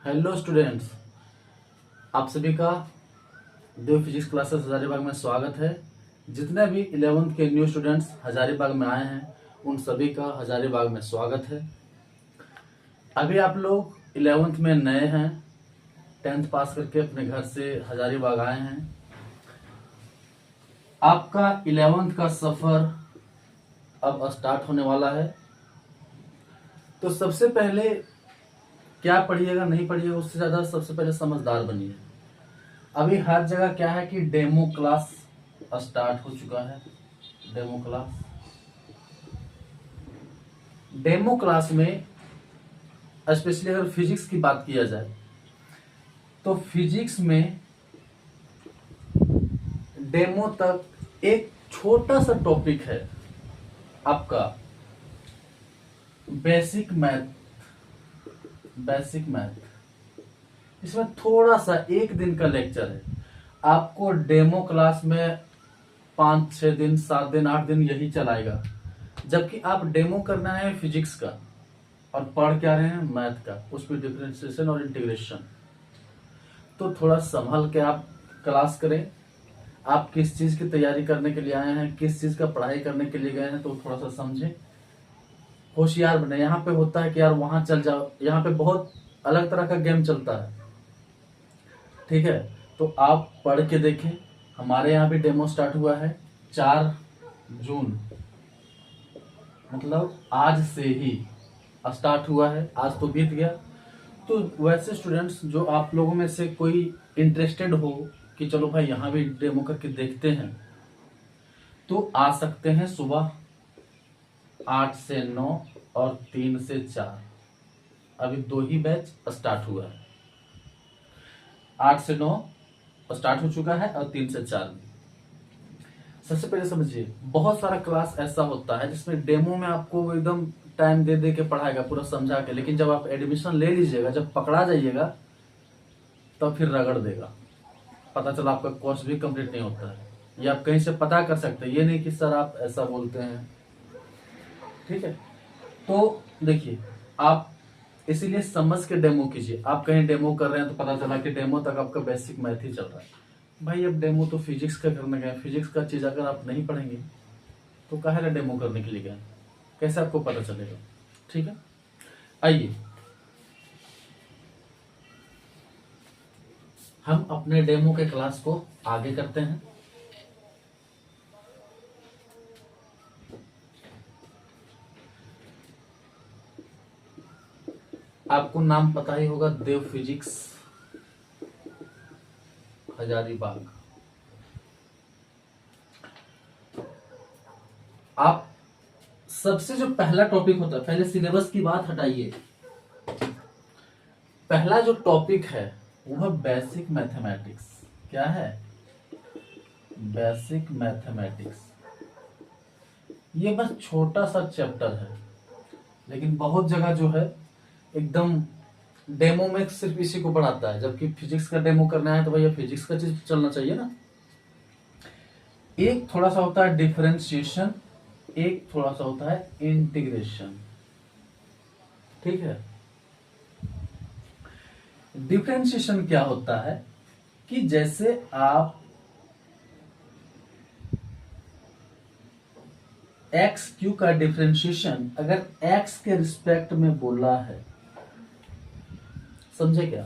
Hello students, आप सभी का देव फिजिक्स क्लासेस हजारीबाग में स्वागत है। जितने भी 11th के न्यू स्टूडेंट्स हजारीबाग में आए हैं उन सभी का हजारीबाग में स्वागत है। अभी आप लोग 11th में नए हैं, 10th पास करके अपने घर से हजारीबाग आए हैं। आपका 11th का सफर अब स्टार्ट होने वाला है। तो सबसे पहले क्या पढ़िएगा नहीं पढ़िएगा, उससे ज्यादा सबसे पहले समझदार बनिए। अभी हर जगह क्या है कि डेमो क्लास स्टार्ट हो चुका है। डेमो क्लास में स्पेशली अगर फिजिक्स की बात किया जाए तो फिजिक्स में डेमो तक एक छोटा सा टॉपिक है आपका बेसिक मैथ। इसमें थोड़ा सा एक दिन का लेक्चर है। आपको डेमो क्लास में 5-6 दिन 7 दिन 8 दिन यही चलाएगा, जबकि आप डेमो करना है फिजिक्स का और पढ़ क्या रहे हैं मैथ का, उसमें डिफरेंशिएशन और इंटीग्रेशन। तो थोड़ा संभल के आप क्लास करें। आप किस चीज की तैयारी करने के लिए आए हैं, किस चीज का पढ़ाई करने के लिए गए हैं, तो थोड़ा सा समझें, होशियार बने। यहाँ पे होता है कि यार वहां चल जाओ, यहाँ पे बहुत अलग तरह का गेम चलता है। ठीक है, तो आप पढ़ के देखें। हमारे यहाँ भी डेमो स्टार्ट हुआ है 4 जून, मतलब आज से ही स्टार्ट हुआ है। आज तो बीत गया। तो वैसे स्टूडेंट्स जो आप लोगों में से कोई इंटरेस्टेड हो कि चलो भाई यहाँ भी डेमो करके देखते हैं, तो आ सकते हैं सुबह 8 से 9 और 3 से 4। अभी 2 ही बैच स्टार्ट हुआ है। 8 से 9 स्टार्ट हो चुका है और 3 से 4 में। सबसे पहले समझिए, बहुत सारा क्लास ऐसा होता है जिसमें डेमो में आपको एकदम टाइम दे दे के पढ़ाएगा, पूरा समझा के, लेकिन जब आप एडमिशन ले लीजिएगा, जब पकड़ा जाइएगा, तब फिर रगड़ देगा। पता चला आपका कोर्स भी कंप्लीट नहीं होता है। ये आप कहीं से पता कर सकते हैं, ये नहीं कि सर आप ऐसा बोलते हैं। ठीक है, तो देखिए, आप इसीलिए समझ के डेमो कीजिए। आप कहीं डेमो कर रहे हैं तो पता चला कि डेमो तक आपका बेसिक मैथ ही चल रहा है। भाई अब डेमो तो फिजिक्स का करने गए, फिजिक्स का चीज अगर आप नहीं पढ़ेंगे तो काहे डेमो करने के लिए गए, कैसे आपको पता चलेगा। ठीक है, आइए हम अपने डेमो के क्लास को आगे करते हैं। आपको नाम पता ही होगा, देव फिजिक्स हजारीबाग। आप सबसे जो पहला टॉपिक होता है, पहले सिलेबस की बात हटाइए, पहला जो टॉपिक है वह बेसिक मैथमेटिक्स। क्या है? Basic mathematics. ये बस छोटा सा चैप्टर है, लेकिन बहुत जगह जो है एकदम डेमो में सिर्फ इसी को पढ़ाता है, जबकि फिजिक्स का डेमो करना है तो भैया फिजिक्स का चीज चलना चाहिए ना। एक थोड़ा सा होता है डिफरेंशिएशन, एक थोड़ा सा होता है इंटीग्रेशन। ठीक है, डिफरेंशिएशन क्या होता है कि जैसे आप एक्स क्यू का डिफरेंशिएशन अगर एक्स के रिस्पेक्ट में बोला है, समझे क्या?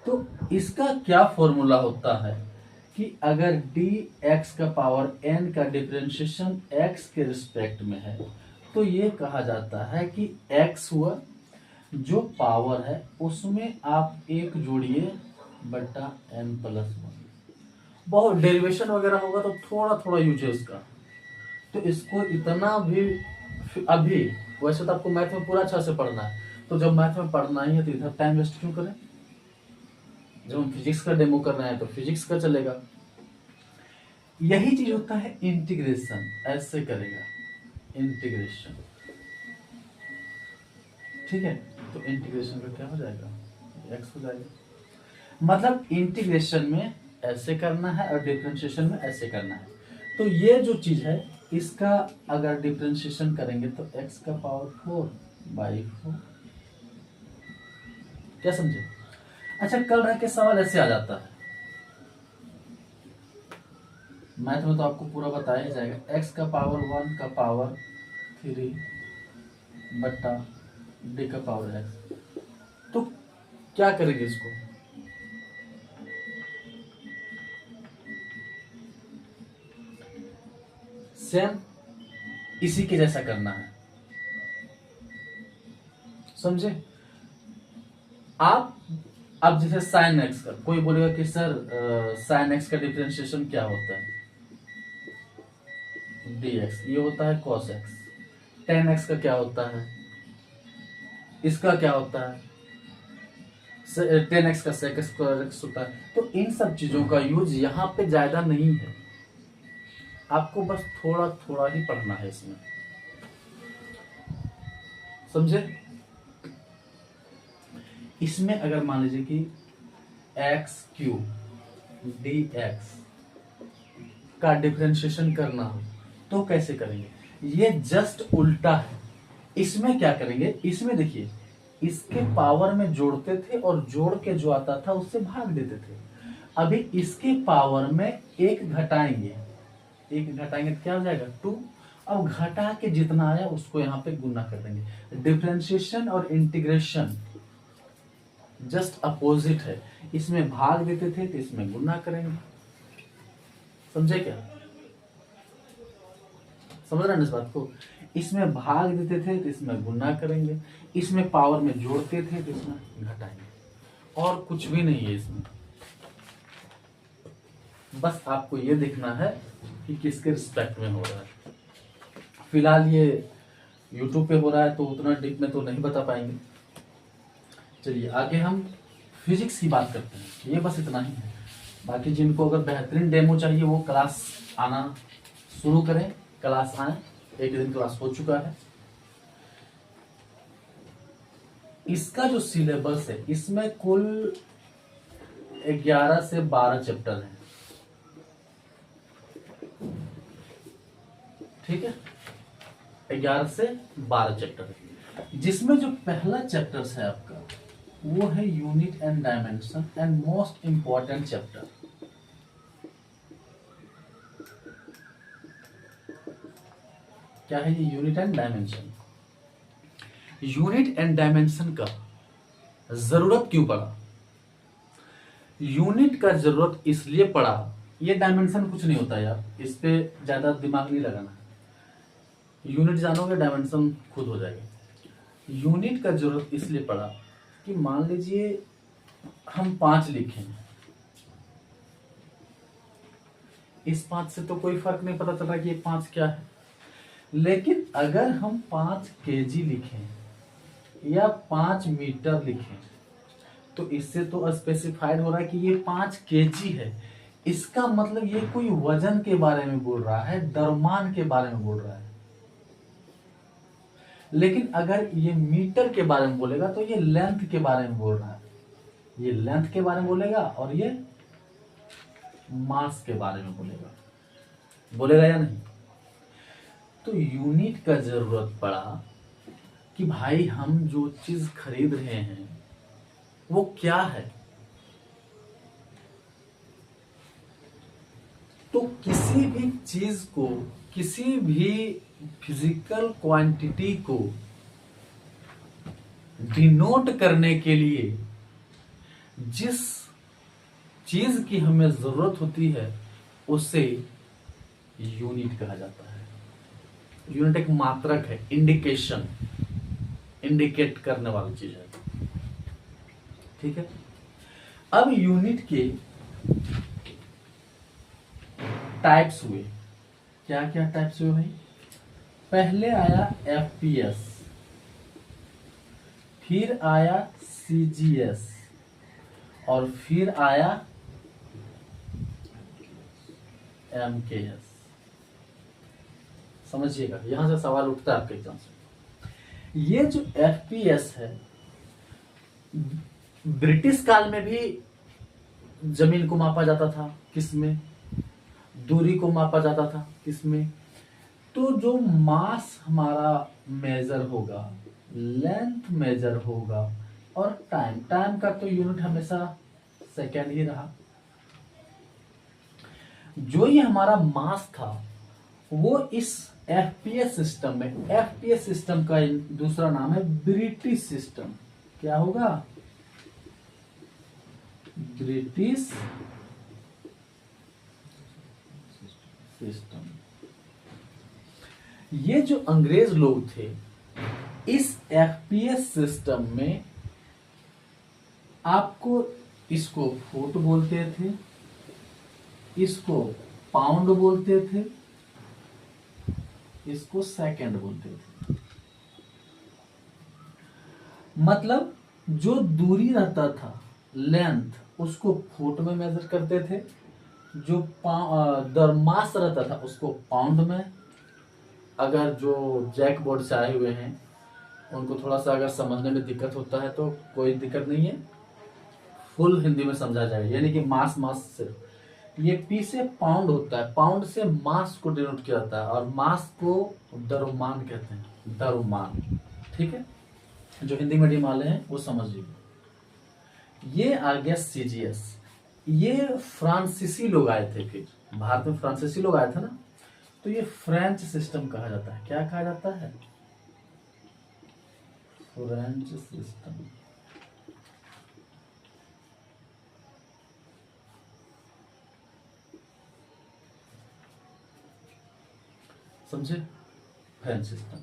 तो इसका क्या फॉर्मूला होता है कि अगर डी एक्स का पावर एन का डिफरेंशिएशन एक्स के रिस्पेक्ट में है, तो ये कहा जाता है कि एक्स हुआ जो पावर है उसमें आप एक जोड़िए बटा एन प्लस 1। बहुत डेरिवेशन वगैरह होगा तो थोड़ा थोड़ा यूज है उसका, तो इसको इतना भी अभी वैसे तो आपको मैथ में पूरा अच्छा से पढ़ना है, तो जब मैथ में पढ़ना ही है तो इधर टाइम वेस्ट क्यों करें। जब हम फिजिक्स का डेमो करना है तो फिजिक्स का चलेगा। यही चीज होता है इंटीग्रेशन, ऐसे करेगा इंटीग्रेशन। ठीक है, तो इंटीग्रेशन का क्या हो जाएगा, एक्स हो जाएगा। मतलब इंटीग्रेशन में ऐसे करना है और डिफरेंशिएशन में ऐसे करना है। तो ये जो चीज है इसका अगर डिफरेंशिएशन करेंगे तो x का पावर 4/4 क्या समझे? अच्छा, कल रह के सवाल ऐसे आ जाता है, मैथ में तो आपको पूरा बताया ही जाएगा, x का पावर 1 का पावर 3 बट्टा d का पावर x। तो क्या करेंगे इसको? सेम इसी के जैसा करना है, समझे? आप अब जैसे साइन एक्स का, कोई बोलेगा कि सर साइन एक्स का डिफरेंशिएशन क्या होता है? dx, ये होता है cos x। tan x का क्या होता है? इसका क्या होता है? tan x का sec स्क्वायर x होता है। तो इन सब चीजों का यूज यहाँ पे ज्यादा नहीं है, आपको बस थोड़ा थोड़ा ही पढ़ना है इसमें, समझे? इसमें अगर मान लीजिए कि एक्स क्यूब डी एक्स का डिफरेंशिएशन करना हो तो कैसे करेंगे? ये जस्ट उल्टा है। इसमें क्या करेंगे, इसमें देखिए, इसके पावर में जोड़ते थे और जोड़ के जो आता था उससे भाग देते थे। अभी इसके पावर में एक घटाएंगे, एक घटाएंगे तो क्या हो जाएगा? 2। अब घटा के जितना आया उसको यहाँ पे गुना कर देंगे। डिफरेंशिएशन और इंटीग्रेशन जस्ट अपोजिट है, इसमें भाग देते थे तो इसमें गुना करेंगे, समझे क्या? समझ रहे हैं इस बात को? इसमें भाग देते थे तो इसमें गुना करेंगे, इसमें पावर में जोड़ते थे तो इसमें घटाएंगे, और कुछ भी नहीं है इसमें। बस आपको ये देखना है कि किसके रिस्पेक्ट में हो रहा है। फिलहाल ये YouTube पे हो रहा है तो उतना डीप में तो नहीं बता पाएंगे। चलिए आगे हम फिजिक्स की बात करते हैं, ये बस इतना ही है। बाकी जिनको अगर बेहतरीन डेमो चाहिए वो क्लास आना शुरू करें, क्लास आए, एक दिन क्लास हो चुका है। इसका जो सिलेबस है इसमें कुल 11 से 12 चैप्टर हैं, ठीक है? 11 से 12 चैप्टर है, जिसमें जो पहला चैप्टर है आपका वो है unit and dimension and most important chapter. क्या है ये unit and dimension? Unit and dimension का जरूरत क्यों पड़ा? यूनिट का जरूरत इसलिए पड़ा, ये डायमेंशन कुछ नहीं होता यार, इस पे ज्यादा दिमाग नहीं लगाना, यूनिट जानोगे डायमेंशन खुद हो जाएगा। यूनिट का जरूरत इसलिए पड़ा कि मान लीजिए हम 5 लिखें, इस 5 से तो कोई फर्क नहीं पता चल रहा कि ये 5 क्या है, लेकिन अगर हम 5 केजी लिखें या 5 मीटर लिखें तो इससे तो स्पेसिफाइड हो रहा है कि ये 5 केजी है। इसका मतलब ये कोई वजन के बारे में बोल रहा है, द्रव्यमान के बारे में बोल रहा है। लेकिन अगर ये मीटर के बारे में बोलेगा तो ये लेंथ के बारे में बोल रहा है, ये लेंथ के बारे में बोलेगा और ये मास के बारे में बोलेगा, बोलेगा या नहीं? तो यूनिट का जरूरत पड़ा कि भाई हम जो चीज खरीद रहे हैं वो क्या है। तो किसी भी चीज को, किसी भी फिजिकल क्वांटिटी को डिनोट करने के लिए जिस चीज की हमें जरूरत होती है उसे यूनिट कहा जाता है। यूनिट एक मात्रक है, इंडिकेशन, इंडिकेट करने वाली चीज है, ठीक है? अब यूनिट के टाइप्स हुए, क्या क्या टाइप्स हुए भाई? पहले आया एफपीएस, फिर आया सीजीएस और फिर आया एमकेएस। समझिएगा, यहां से सवाल उठता है आपके एग्जाम से। ये जो एफपीएस है, ब्रिटिश काल में भी जमीन को मापा जाता था, किसमें? दूरी को मापा जाता था, किसमें? तो जो मास हमारा मेजर होगा, लेंथ मेजर होगा और टाइम, टाइम का तो यूनिट हमेशा सेकेंड ही रहा। जो ये हमारा मास था वो इस एफपीएस सिस्टम में, एफपीएस सिस्टम का दूसरा नाम है ब्रिटिश सिस्टम। क्या होगा? British system. ये जो अंग्रेज लोग थे इस एफपीएस सिस्टम में आपको इसको फुट बोलते थे, इसको पाउंड बोलते थे, इसको सेकंड बोलते थे। मतलब जो दूरी रहता था, लेंथ, उसको फुट में मेजर करते थे। जो दरमास रहता था उसको पाउंड में। अगर जो जैक बोर्ड से आए हुए हैं उनको थोड़ा सा अगर समझने में दिक्कत होता है तो कोई दिक्कत नहीं है, फुल हिंदी में समझा जाएगा। यानी कि मास, मास से ये पी से पाउंड होता है, पाउंड से मास को डिनोट किया जाता है और मास को द्रव्यमान कहते हैं, द्रव्यमान। ठीक है, जो हिंदी मीडियम वाले हैं वो समझ लीजिए। ये आ गया सीजीएस। ये फ्रांसीसी लोग आए थे, फिर भारत में फ्रांसीसी लोग आए थे ना, तो ये फ्रेंच सिस्टम कहा जाता है। क्या कहा जाता है? French system. समझे? French system.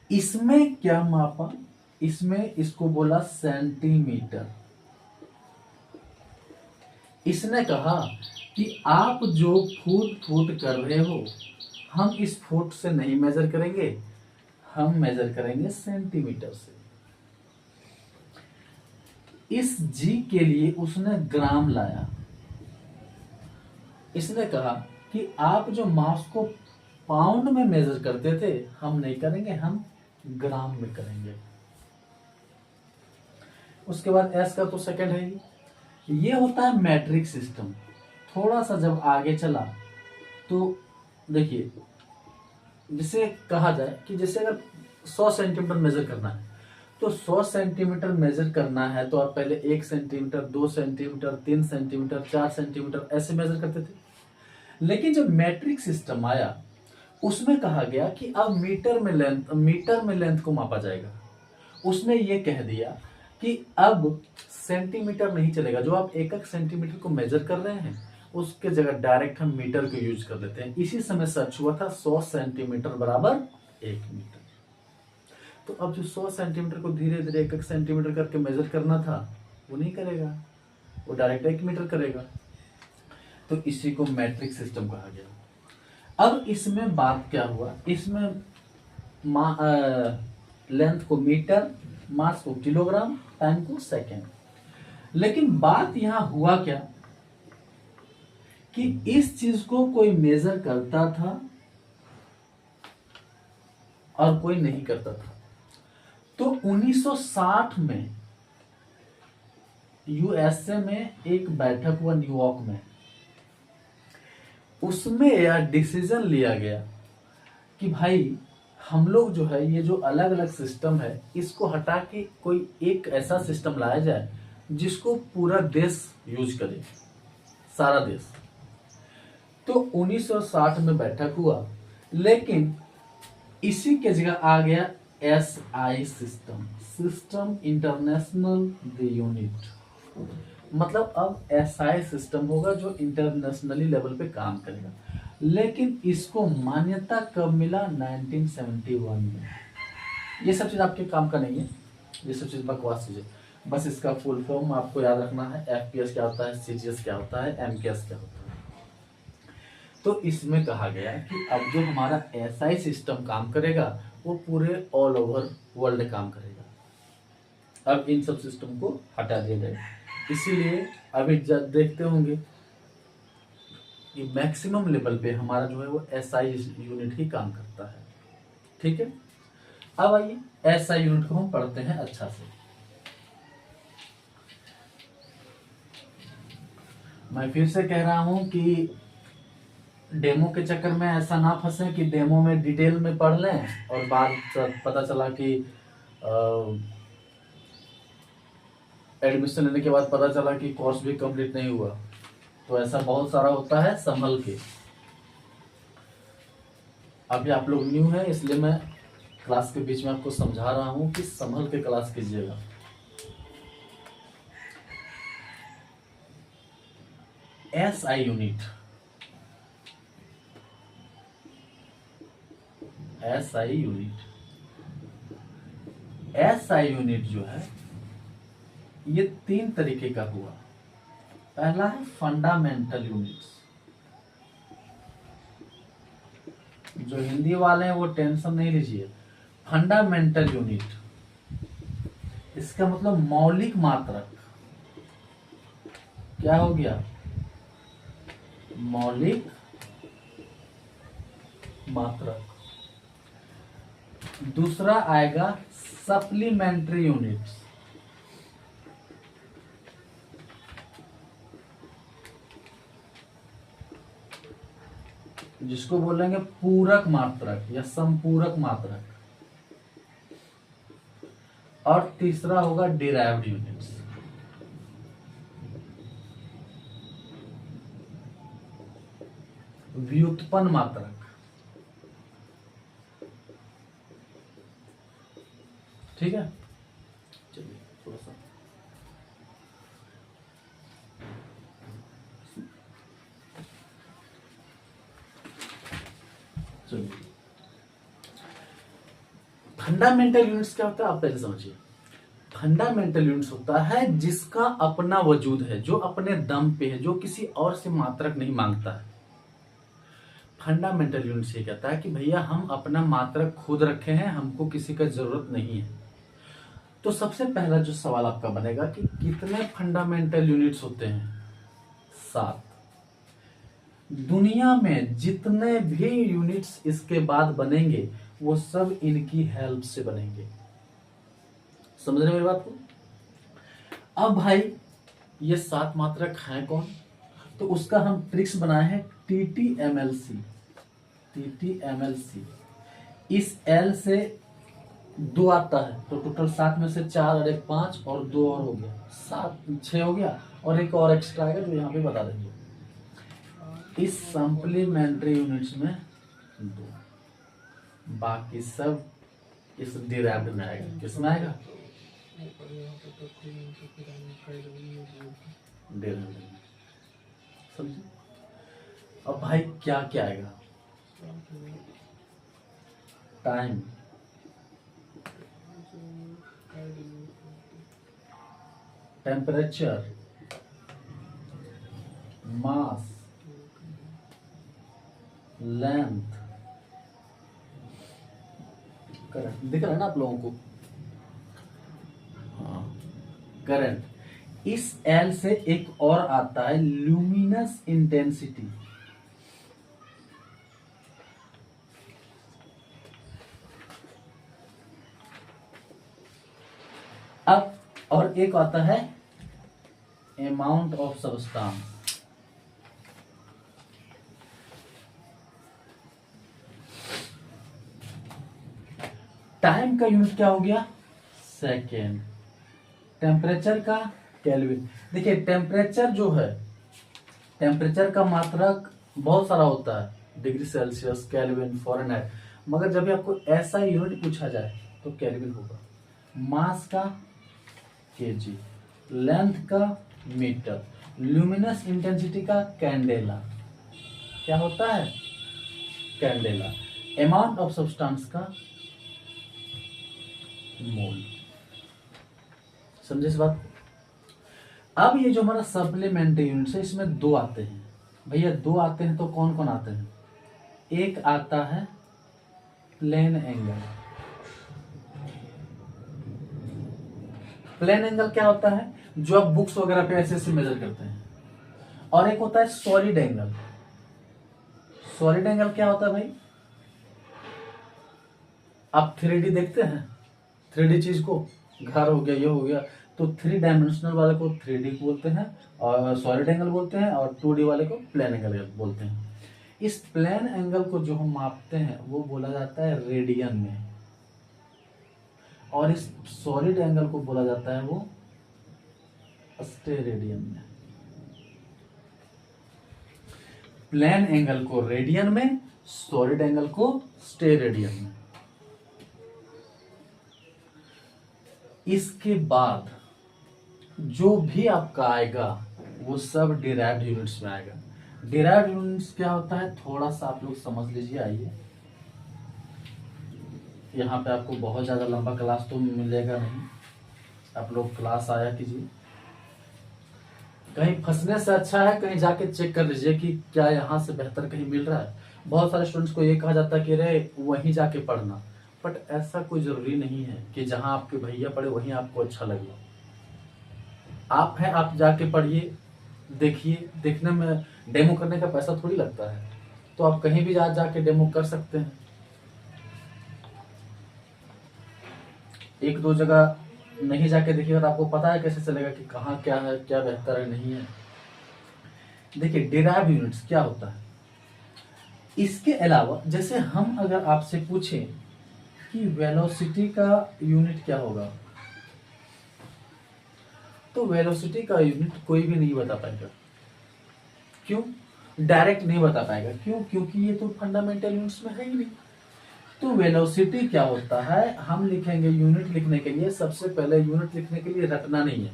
इसमें क्या मापा? इसमें इसको बोला सेंटीमीटर। इसने कहा कि आप जो फुट कर रहे हो, हम इस फुट से नहीं मेजर करेंगे, हम मेजर करेंगे सेंटीमीटर से। इस जी के लिए उसने ग्राम लाया। इसने कहा कि आप जो मास को पाउंड में मेजर करते थे, हम नहीं करेंगे, हम ग्राम में करेंगे। उसके बाद एस का तो सेकंड है ही। ये होता है मैट्रिक सिस्टम। थोड़ा सा जब आगे चला तो देखिए, जिसे कहा जाए कि जैसे अगर 100 सेंटीमीटर मेजर करना है तो 100 सेंटीमीटर मेजर करना है तो आप पहले 1 सेंटीमीटर, 2 सेंटीमीटर, 3 सेंटीमीटर, 4 सेंटीमीटर ऐसे मेजर करते थे। लेकिन जब मैट्रिक सिस्टम आया उसमें कहा गया कि अब मीटर में लेंथ को मापा जाएगा। उसने ये कह दिया कि अब सेंटीमीटर नहीं चलेगा। जो आप एक सेंटीमीटर को मेजर कर रहे हैं उसके जगह डायरेक्ट हम मीटर को यूज कर लेते हैं। इसी समय सर्च हुआ था 100 सेंटीमीटर बराबर 1 मीटर। तो अब जो 100 सेंटीमीटर को धीरे धीरे एक सेंटीमीटर करके मेजर करना था वो नहीं करेगा, वो डायरेक्ट 1 मीटर करेगा। तो इसी को मैट्रिक सिस्टम कहा गया। अब इसमें बात क्या हुआ? इसमें लेंथ को मीटर, मास को किलोग्राम, टाइम को सेकेंड। लेकिन बात यहां हुआ क्या कि इस चीज को कोई मेजर करता था और कोई नहीं करता था। तो 1960 में यूएसए में एक बैठक हुआ न्यूयॉर्क में। उसमें यह डिसीजन लिया गया कि भाई हम लोग जो है ये जो अलग अलग सिस्टम है इसको हटा के कोई एक ऐसा सिस्टम लाया जाए जिसको पूरा देश यूज करे, सारा देश। तो 1960 में बैठक हुआ, लेकिन इसी के जगह आ गया SI system, system international the unit. मतलब अब एसआई सिस्टम होगा जो इंटरनेशनली लेवल पे काम करेगा। लेकिन इसको मान्यता कब मिला? 1971 में। ये सब चीज आपके काम का नहीं है, ये सब चीज बकवास चीज है। बस इसका फुल फॉर्म आपको याद रखना है। एफपीएस क्या होता है, सीजीएस क्या होता है, एमकेएस क्या होता है। तो इसमें कहा गया कि अब जो हमारा एसआई सिस्टम काम करेगा वो पूरे ऑल ओवर वर्ल्ड काम करेगा। अब इन सब सिस्टम को हटा दिया जाएगा। इसीलिए अभी जब देखते होंगे कि मैक्सिमम लेवल पे हमारा जो है वो एसआई यूनिट ही काम करता है। ठीक है, अब आइए एसआई यूनिट को हम पढ़ते हैं अच्छा से। मैं फिर से कह रहा हूं कि डेमो के चक्कर में ऐसा ना फंसे कि डेमो में डिटेल में पढ़ लें और बाद पता चला कि एडमिशन लेने के बाद पता चला कि कोर्स भी कंप्लीट नहीं हुआ। तो ऐसा बहुत सारा होता है, संभल के। अभी आप लोग न्यू हैं इसलिए मैं क्लास के बीच में आपको समझा रहा हूं कि संभल के क्लास कीजिएगा। SI unit, SI unit, SI unit जो है ये 3 तरीके का हुआ। पहला है फंडामेंटल यूनिट्स। जो हिंदी वाले हैं वो टेंशन नहीं लीजिए। फंडामेंटल यूनिट, इसका मतलब मौलिक मात्रक। क्या हो गया? मौलिक मात्रक। दूसरा आएगा सप्लीमेंट्री यूनिट्स। जिसको बोलेंगे पूरक मात्रक या संपूरक मात्रक। और तीसरा होगा डिराइव्ड यूनिट्स। व्युत्पन्न मात्रक। ठीक है, चलिए थोड़ा सा चलिए। फंडामेंटल यूनिट्स क्या होता है आप पहले समझिए। फंडामेंटल यूनिट्स होता है जिसका अपना वजूद है, जो अपने दम पे है, जो किसी और से मात्रक नहीं मांगता है। फंडामेंटल यूनिट्स ये कहता है कि भैया हम अपना मात्रक खुद रखे हैं, हमको किसी का जरूरत नहीं है। तो सबसे पहला जो सवाल आपका बनेगा कि कितने फंडामेंटल यूनिट्स होते हैं? 7। दुनिया में जितने भी यूनिट्स इसके बाद बनेंगे वो सब इनकी हेल्प से बनेंगे। समझ रहे मेरी बात को? अब भाई ये 7 मात्रक हैं कौन? तो उसका हम ट्रिक्स बनाए हैं TTMLC। TTMLC, इस L से 2 आता है तो टोटल 7 में से 4 और 1 5 और 2 और हो गया 7, 6 हो गया। और एक और एक्स्ट्रा आएगा जो यहाँ पे बता देंगे। इस सप्लीमेंट्री यूनिट्स में 2, बाकी सब इस डिराइव्ड में आएगा। किसमें आएगा? डिराइव्ड में। समझे? अब भाई क्या क्या आएगा? टाइम, टेम्परेचर, मास, लेंथ, करंट। दिख रहा है ना आप लोगों को? हाँ, करंट। इस L से एक और आता है ल्यूमिनस इंटेंसिटी। अब और एक आता है अमाउंट ऑफ सब्सटेंस। टाइम का यूनिट क्या हो गया? सेकेंड। टेम्परेचर का केल्विन। देखिए टेम्परेचर जो है, टेम्परेचर का मात्रक बहुत सारा होता है, डिग्री सेल्सियस, केल्विन, फ़ारेनहाइट। मगर जब भी आपको ऐसा यूनिट पूछा जाए तो केल्विन होगा। मास का केजी, लेंथ का मीटर, ल्यूमिनस इंटेंसिटी का कैंडेला। क्या होता है? कैंडेला। अमाउंट ऑफ सब्सटेंस का मोल। समझे इस बात को? अब ये जो हमारा सप्लीमेंट्री यूनिट है इसमें 2 आते हैं। भैया 2 आते हैं तो कौन कौन आते हैं? एक आता है प्लेन एंगल। प्लेन एंगल क्या होता है? जो आप बुक्स वगैरह पे ऐसे ऐसे मेजर करते हैं। और एक होता है सॉलिड एंगल। सॉलिड एंगल क्या होता है भाई? आप 3D देखते हैं, 3D चीज को, घर हो गया, ये हो गया, तो 3 डायमेंशनल वाले को 3D बोलते हैं और सॉलिड एंगल बोलते हैं, और 2D वाले को प्लेन एंगल बोलते हैं। इस प्लेन एंगल को जो हम मापते हैं वो बोला जाता है रेडियन में, और इस सॉलिड एंगल को बोला जाता है वो स्टेरेडियन में, प्लेन एंगल को रेडियन में, सॉलिड एंगल को स्टेरेडियन में। इसके बाद जो भी आपका आएगा वो सब डिराइव्ड यूनिट्स में आएगा। डिराइव्ड यूनिट्स क्या होता है, थोड़ा सा आप लोग समझ लीजिए। आइए, यहाँ पे आपको बहुत ज्यादा लंबा क्लास तो मिलेगा नहीं, आप लोग क्लास आया कीजिए। कहीं फंसने से अच्छा है कहीं जाके चेक कर लीजिए कि क्या यहाँ से बेहतर कहीं मिल रहा है। बहुत सारे स्टूडेंट्स को ये कहा जाता है कि अरे वहीं जाके पढ़ना, बट ऐसा कोई जरूरी नहीं है कि जहां आपके भैया पढ़े वहीं आपको अच्छा लगे। आप हैं, आप जाके पढ़िए, देखिए। देखने में डेमो करने का पैसा थोड़ी लगता है, तो आप कहीं भी जाके डेमो कर सकते हैं। एक दो जगह नहीं जाके देखिएगा तो आपको पता है कैसे चलेगा कि कहाँ क्या है, क्या बेहतर है, नहीं है। देखिए डिराइव यूनिट्स क्या होता है। इसके अलावा जैसे हम अगर आपसे पूछें कि वेलोसिटी का यूनिट क्या होगा, तो वेलोसिटी का यूनिट कोई भी नहीं बता पाएगा। क्यों? डायरेक्ट नहीं बता पाएगा। क्यों? क्योंकि ये तो फंडामेंटल यूनिट्स में है ही नहीं। तो वेलोसिटी क्या होता है, हम लिखेंगे यूनिट लिखने के लिए, सबसे पहले यूनिट लिखने के लिए रटना नहीं है।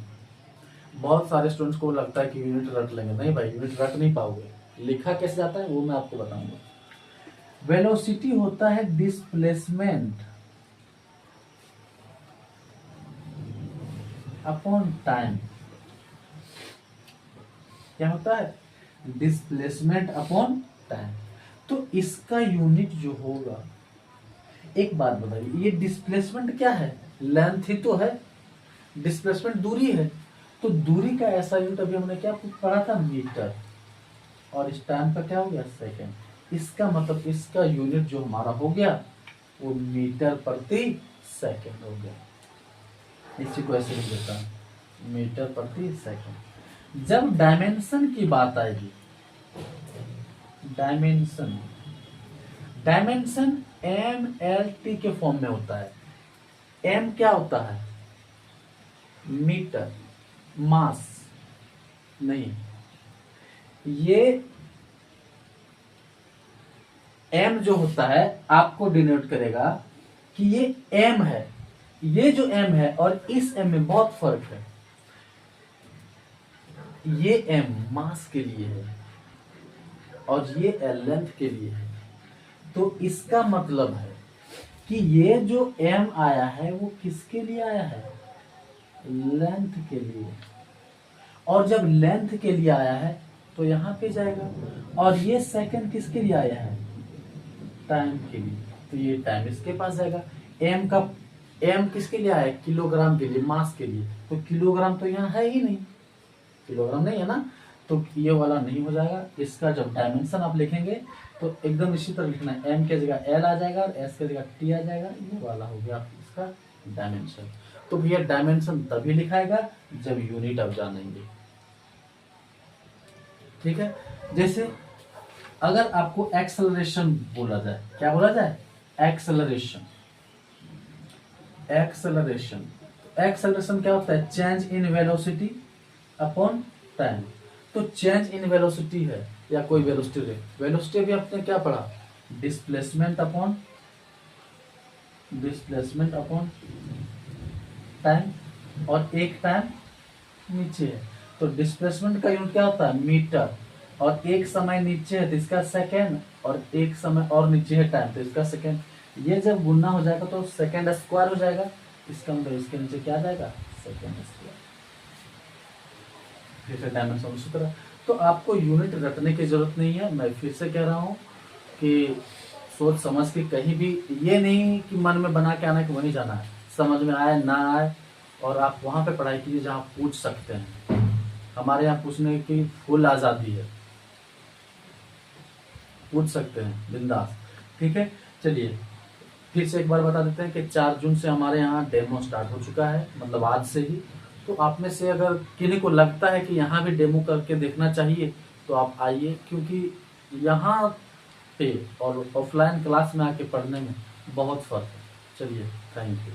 बहुत सारे स्टूडेंट्स को लगता है कि यूनिट रट लेंगे, नहीं भाई, यूनिट रट नहीं पाओगे। लिखा कैसे जाता है वो मैं आपको बताऊंगा। वेलोसिटी होता है डिस्प्लेसमेंट अपॉन टाइम। क्या होता है? Displacement upon time. तो इसका यूनिट जो होगा, एक बात बताइए, ये डिस्प्लेसमेंट क्या है? लेंथ ही तो है, डिस्प्लेसमेंट दूरी है। तो दूरी का ऐसा यूनिट अभी हमने क्या पढ़ा था, मीटर, और इस टाइम का क्या हो गया, सेकेंड। इसका मतलब इसका यूनिट जो हमारा हो गया वो मीटर प्रति सेकेंड हो गया। इसी को ऐसे लिख देता हूं, मीटर प्रति सेकेंड। जब डायमेंशन की बात आएगी, डायमेंशन MLT के फॉर्म में होता है। M क्या होता है? मीटर, मास नहीं। ये M जो होता है आपको डिनोट करेगा कि ये M है। ये जो M है और इस M में बहुत फर्क है। ये M मास के लिए है और ये L लेंथ के लिए है। तो इसका मतलब है कि ये जो M आया है वो किसके लिए आया है? लेंथ के लिए। और जब लेंथ के लिए आया है तो यहां पे जाएगा। और ये सेकंड किसके लिए आया है? टाइम के लिए। तो ये टाइम इसके पास जाएगा। M किसके लिए आया है? किलोग्राम के लिए, मास के लिए। तो किलोग्राम तो यहाँ है ही नहीं, किलोग्राम नहीं है ना, तो ये वाला नहीं हो जाएगा। इसका जब डायमेंशन आप लिखेंगे तो एकदम इसी तरह लिखना है, M के जगह L आ जाएगा और S के जगह T आ जाएगा। ये वाला हो गया इसका डायमेंशन। तो भैया डायमेंशन तभी लिखाएगा जब यूनिट आप जानेंगे, ठीक है। जैसे अगर आपको एक्सेलरेशन बोला जाए, क्या बोला जाए? एक्सेलरेशन। एक्सेलरेशन क्या होता है? Change in velocity upon time. तो चेंज इन वेलोसिटी है या कोई वेलोसिटी है, वेलोसिटी भी आपने क्या पढ़ा? डिस्प्लेसमेंट अपॉन टाइम, और एक टाइम नीचे है। तो डिस्प्लेसमेंट का यूनिट क्या होता है? मीटर। और एक समय नीचे है तो इसका सेकेंड, और एक समय और नीचे है टाइम, तो इसका सेकेंड। ये जब गुना हो जाएगा तो सेकेंड स्क्वायर हो जाएगा। इसका मतलब इसके नीचे क्या आ जाएगा? Second square. फिर से डायमेंशन उसी तरह। तो आपको यूनिट रटने की जरूरत नहीं है। मैं फिर से कह रहा हूँ कि सोच समझ के कहीं भी, ये नहीं कि मन में बना के आना कि वहीं जाना है। समझ में आए ना आए, और आप वहां पे पढ़ाई कीजिए जहाँ पूछ सकते हैं। हमारे यहाँ पूछने की फुल आज़ादी है, पूछ सकते हैं बिंदास, ठीक है। चलिए फिर से एक बार बता देते हैं कि 4 जून से हमारे यहाँ डेमो स्टार्ट हो चुका है, मतलब आज से ही। तो आप में से अगर किन्हीं को लगता है कि यहाँ भी डेमो करके देखना चाहिए तो आप आइए, क्योंकि यहाँ पे और ऑफलाइन क्लास में आके पढ़ने में बहुत फर्क है। चलिए, थैंक यू।